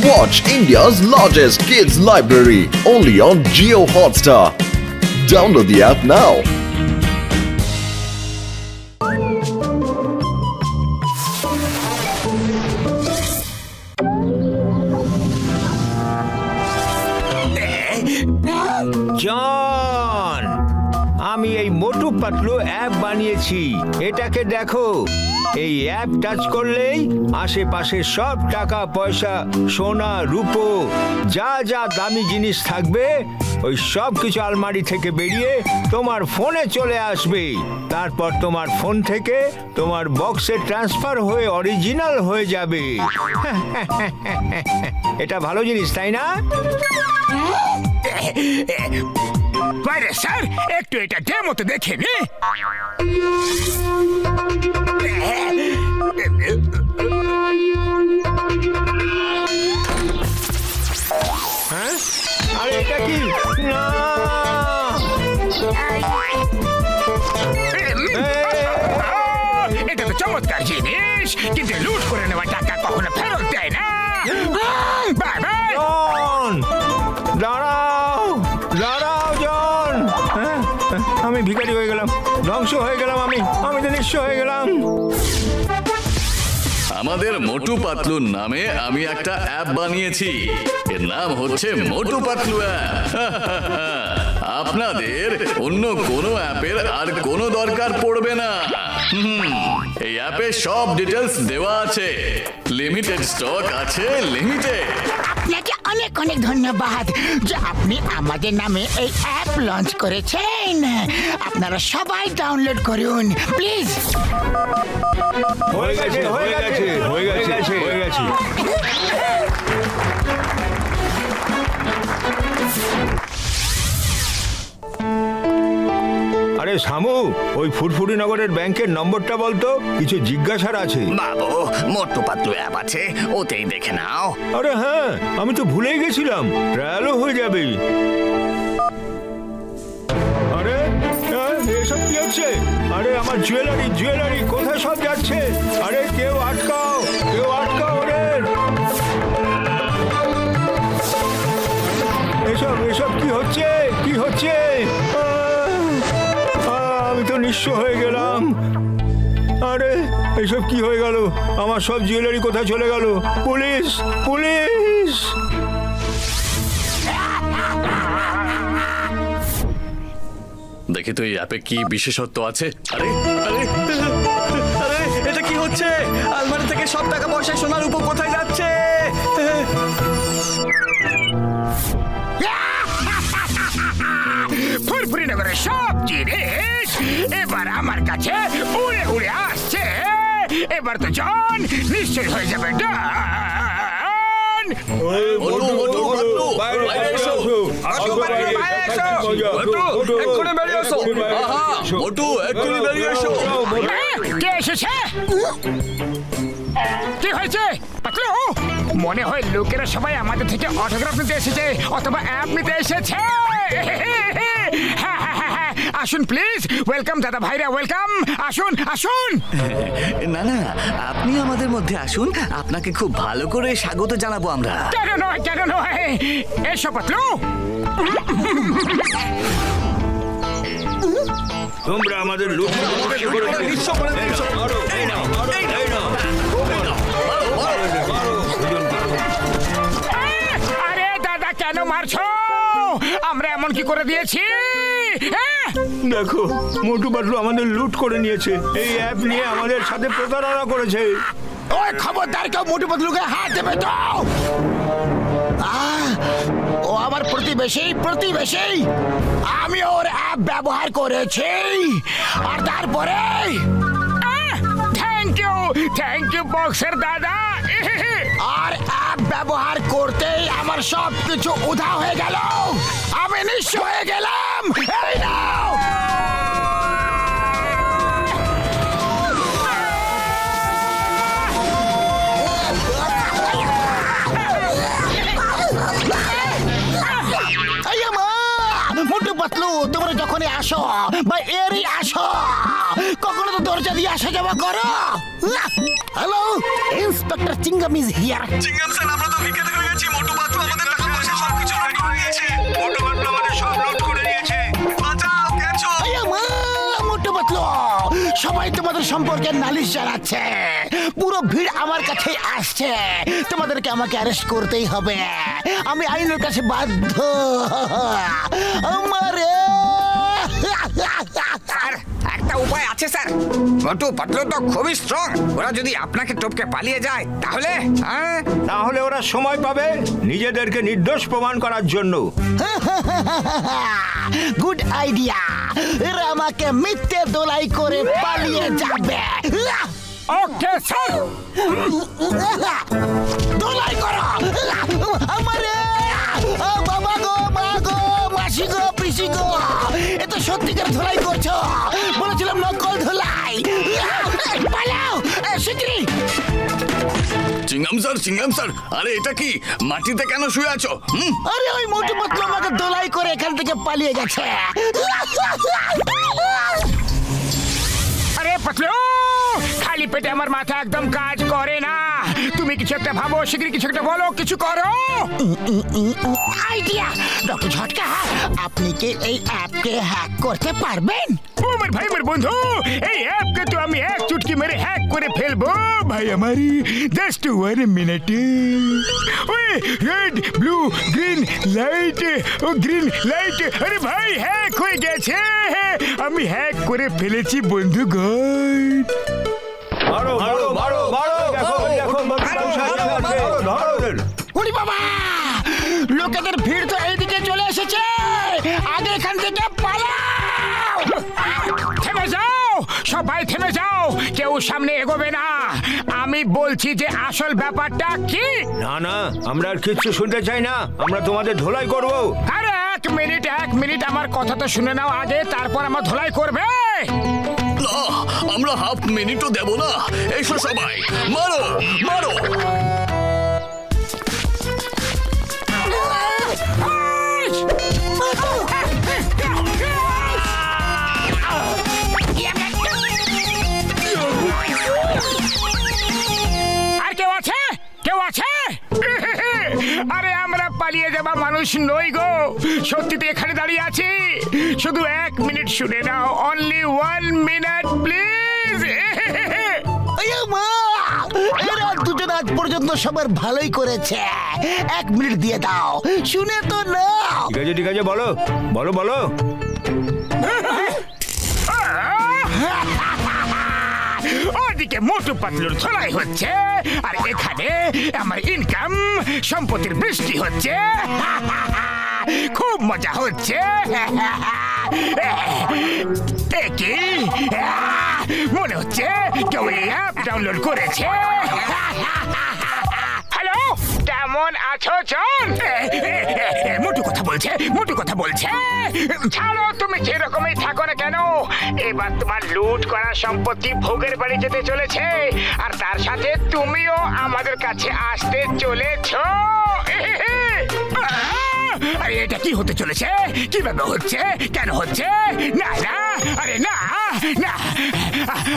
Watch India's largest kids library only on Jio Hotstar. Download the app now. জন, আমি এই Motu Patlu app বানিয়েছি। এটাকে দেখো। এই অ্যাপ টাচ করলেই আশেপাশে সব টাকা পয়সা, সোনা, রূপো, যা যা দামি জিনিস থাকবে ওই সব কিছু আলমারি থেকে বেরিয়ে তোমার ফোনে চলে আসবে। তারপর তোমার ফোন থেকে তোমার বক্সে ট্রান্সফার হয়ে অরিজিনাল হয়ে যাবে। এটা ভালো জিনিস, তাই না? বাইরে স্যার, একটু এটা ডেমোতে দেখে নি। হ্যাঁ, আরে এটা কি? না, এটা তো চমৎকার জিনিস, কিন্তু লুট করে নেওয়া টাকা কখনো ফেরত দেয় না। Bye bye. জন, দাঁড়াও দাঁড়াও জন। হ্যাঁ, আমি ভিখারি হয়ে গেলাম, ধ্বংস হয়ে গেলাম, আমি তো নিঃস্ব হয়ে গেলাম। আমাদের মোটু পাতলুর নামে আমি একটা অ্যাপ বানিয়েছি। এর নাম হচ্ছে মোটু পাতলু অ্যাপ। আপনাদের অন্য কোনো অ্যাপের আর কোনো দরকার পড়বে না। এই অ্যাপে সব ডিটেলস দেওয়া আছে। লিমিটেড স্টক আছে, লিমিটেড। আপনাকে অনেক অনেক ধন্যবাদ যে আপনি আমাদের নামে এই অ্যাপ লঞ্চ করেছেন। আপনারা সবাই ডাউনলোড করুন প্লিজ। হয়ে গেছে হয়ে গেছে হয়ে গেছে হয়ে গেছে। আরে শামু, ওই ফুরফুরি নগরের ব্যাংকের নম্বরটা বলতো, কিছু জিজ্ঞাসার আছে। বাবু, মোটু পাতলু অ্যাপ আছে, ওতেই দেখে নাও। আরে হ্যাঁ, আমি তো ভুলেই গেছিলাম, ট্রায়ালও হয়ে যাবে। আরে এসব কি হচ্ছে? আরে আমার জুয়েলারি কোথায় সব যাচ্ছে? আরে কেউ আটকাও রে। এসব কি হচ্ছে? আমি তো নিঃস্ব হয়ে গেলাম। আরে এসব কি হয়ে গেল? আমার সব জুয়েলারি কোথায় চলে গেল? পুলিশ! দেখি তো এই অ্যাপে কি বিশেষত্ব আছে। আরে আরে আরে এটা কি হচ্ছে? আলমারি থেকে সব টাকা পয়সা, সোনার উপর কোথায় যাচ্ছে? ফুরফুরি নগরের সব জিনিস এবার আমার কাছে উড়ে উড়ে আসছে। এবার তো জন নিশ্চয় হয়ে যাবে ডান। মোটু পাতলু, বাইরে এসো। এক্ষুনি বেরিয়ে এসো। আহা, মোটু, এক্ষুনি বেরিয়ে এসো। কে এসেছে? কি হয়েছে পাতলু? মনে হয় লোকেরা সবাই আমাদের থেকে অটোগ্রাফ নিতে এসেছে অথবা অ্যাপ নিতে এসেছে। আসুন প্লিজ, ওয়েলকাম দাদা ভাইরা, ওয়েলকাম। আসুন। না না, আপনি আমাদের মধ্যে আসুন, আপনাকে খুব ভালো করে স্বাগত জানাবো আমরা। কেন নয়, এসো পাতলু। তোমরা আমাদের লুট আরে দাদা, কেন মারছো? আমরা এমন কি করে দিয়েছি? দেখো, মোটু পাতলু আমাদের লুট করে নিয়েছে। এই অ্যাপ নিয়ে আমাদের সাথে প্রতারণা করেছে। ওই খবরদার, কেউ মোটু পাতলুকে হাত দেবে তো? ও আমার প্রতিবেশী। আমি ওর অ্যাপ ব্যবহার করেছি, আর তারপরে থ্যাংক ইউ বক্সের দাদা। আর অ্যাপ ব্যবহার করতেই আমার সব কিছু উধাও হয়ে গেল। আমি নিঃস্ব হয়ে গেলাম। এই নাও। মোটু পাতলু, তোমরা যখনই আসো বা এরই আসো, কখনো তো দরজা দিয়ে আসা যাওয়া করো। Hello, inspector চিঙ্গাম is here. চিঙ্গাম sir, আমরা তো ভিখারি হয়ে গেছি। সম্পর্কে নালিশ জানাচ্ছে। পুরো ভিড় আমার কাছে আসছে। তোমাদেরকে আমাকে অ্যারেস্ট করতেই হবে। আমি আইনের কাছে বাধ্য। আমারে স্যার একটা উপায় আছে স্যার। মোটু পাতলু তো খুবই স্ট্রং। ওরা যদি আপনাকে টপকে পালিয়ে যায় তাহলে তাহলে ওরা সময় পাবে নিজেদেরকে নির্দোষ প্রমাণ করার জন্য। Good idea. এরা আমাকে মিথ্যে দোলাই করে পালিয়ে যাবে। Okay sir. দোলাই করো আমারে। বাবা গো, মা গো, মাসি গো, পিসি গো, এ তো সত্যিকার ধোলাই করছো। বলেছিলাম নকল ধোলাই। পালাও শিগগিরি। চিংগাম স্যার, আরে এটা কি মাটিতে কেন শুয়ে আছো? আরে ওই মোটু পাতলু আমাকে দোলাই করে এখান থেকে পালিয়ে গেছে। আরে পাতলু, খালি পেটে আমার মাথা একদম কাজ করে না। তুমি কিছু একটা ভাবো, শিগগিরই কিছু একটা বলো, কিছু করো। আইডিয়া। ডক্টর ঝটকা, আপনি কি এই অ্যাপকে হ্যাক করতে পারবেন? আমার ভাই, আমার বন্ধু, এই অ্যাপকে তো আমি এক চুটকি মেরে হ্যাক করে ফেলবো ভাই আমারি। Just 1 minute. ওই রেড ব্লু গ্রিন লাইট, ও গ্রিন লাইট। আরে ভাই হ্যাক হয়ে গেছে। আমি হ্যাক করে ফেলেছি বন্ধুগণ। মারো মারো মারো মারো, দেখো দেখো ধরো ওদের। ওরে বাবা, লোকেদের ভিড় তো এইদিকে চলে এসেছে। আগে এখান থেকে পালাও। থেমে যাও, সবাই থেমে যাও, কেউ সামনে এগোবে না। আমি বলছি যে আসল ব্যাপারটা কি। না না, আমরা আর কিচ্ছু শুনতে চাই না। আমরা তোমাদের ধোলাই করব। আরে এক মিনিট আমার কথা তো শুনে নাও আগে, তারপর আমার ধোলাই করবে। না, আমরা হাফ মিনিটও দেব না। এসো সবাই, মারো মারো। আর কেউ আছে? কেউ আছে? আরে আমরা পালিয়ে যাবা মানুষ নই গো, সত্যিতে এখানে দাঁড়িয়ে আছি। শুধু 1 মিনিট শুনে নাও, অনলি 1 মিনিট প্লিজ। মা, এরা দুজন আজ পর্যন্ত সবার ভালোই করেছে। 1 মিনিট দিয়ে দাও, শুনে তো নাও। ঠিক আছে বলো বলো বলো। ওদিকে মোটু পাতলুর ধোলাই হচ্ছে, আর এখানে আমার ইনকাম সম্পত্তির বৃষ্টি হচ্ছে। খুব মজা হচ্ছে। কি মনে হচ্ছে কেউ এই অ্যাপ ডাউনলোড করেছে। হ্যালো, কেমন আছো জন? মোটু কথা বলছে। ছাড়ো, তুমি যেরকমই থাকো না কেন, এবার তোমার লুট করা সম্পত্তি ভোগের বাড়ি যেতে চলেছে, আর তার সাথে তুমিও আমাদের কাছে আসতে চলেছো। আরে এটা কি হতে চলেছে? কিভাবে হচ্ছে? কেন হচ্ছে? না না, আরে না না,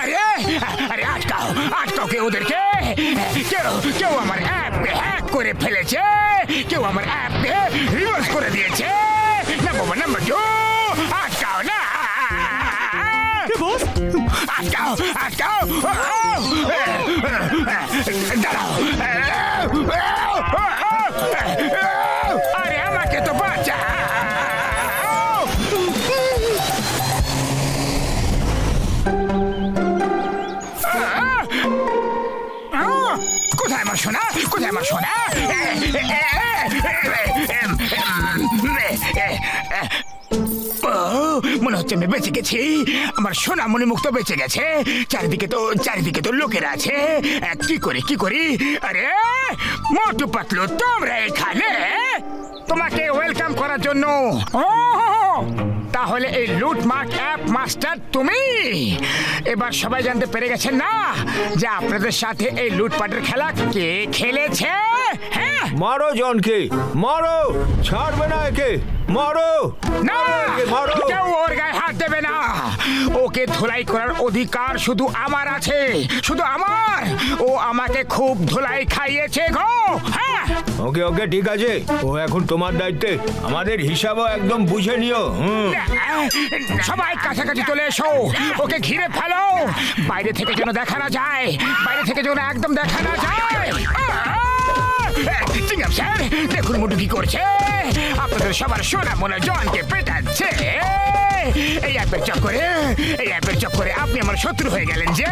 আরে আরে আটকাও কে ওদেরকে। কেউ আমার অ্যাপ হ্যাক করে ফেলেছে, কেউ আমার অ্যাপ রিভার্স করে দিয়েছে। নাম্বার 2, আটকাও না, আটকাও দাঁড়াও। আরে আমাকে তো বাঁচা। কোথায় আমার সোনা? মনে হচ্ছে আমি বেঁচে গেছি। আমার সোনা মনে মুক্ত বেঁচে গেছে। চারিদিকে তো লোকেরা আছে। কি করি? আরে মোটু পাতলু, তোমরা এখানে? তোমাকে ওয়েলকাম করার জন্য। তাহলে এই লুটমার্ট অ্যাপ মাস্টার তুমি? এবার সবাই জানতে পেরে গেছেন না যে আপনাদের সাথে এই লুটপাটের খেলা কে খেলেছে? হ্যাঁ, মারো জনকে, মারো, ছাড়বে না একে, মারো না, মারো। কেউ ওর গায়ে হাত দেবে না। ওকে ধুলাই করার অধিকার শুধু আমার আছে, শুধু আমার। ও আমাকে খুব ধুলাই খাইয়েছে গো। হ্যাঁ, ওকে ওকে ওকে ঠিক আছে, ও এখন তোমার দায়িত্বে। আমাদের হিসাবও একদম বুঝে নিও। সবাই কাছাকাছি চলে এসো, ওকে ঘিরে ফেলো, বাইরে থেকে যেন দেখা না যায়, বাইরে থেকে যেন একদম দেখা না যায়। চিংগাম স্যার, দেখুন মোটু কি করছে, আপনাদের সবার সোনা মনে জনকে পেটাচ্ছে। এই অ্যাপের চক্করে আপনি আমার শত্রু হয়ে গেলেন যে।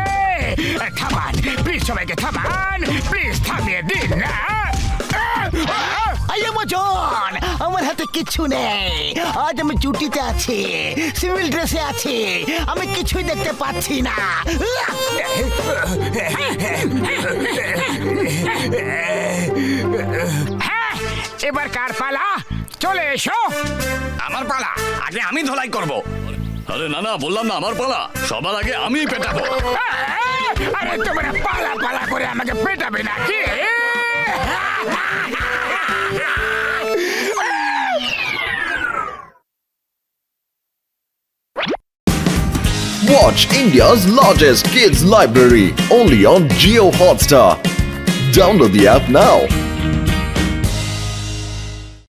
থামান প্লিজ, সবাইকে থামান প্লিজ, থামিয়ে দিন না। আইয়া মজন, আমার হাতে কিচ্ছু নেই। আজ আমি ডিউটিতে আছি, সিভিল ড্রেসে আছি, আমি কিছুই দেখতে পাচ্ছি না। হ্যাঁ, এবার কার পালা? চলে এসো। আমার পালা, আগে আমি ধোলাই করব। আরে না না, বললাম না আমার পালা, সবার আগে আমিই পেটাবো। আরে তোমরা পালা পালা করে আমাকে পেটাবে নাকি? Watch India's largest kids library only on Geo Hotstar. Download the app now.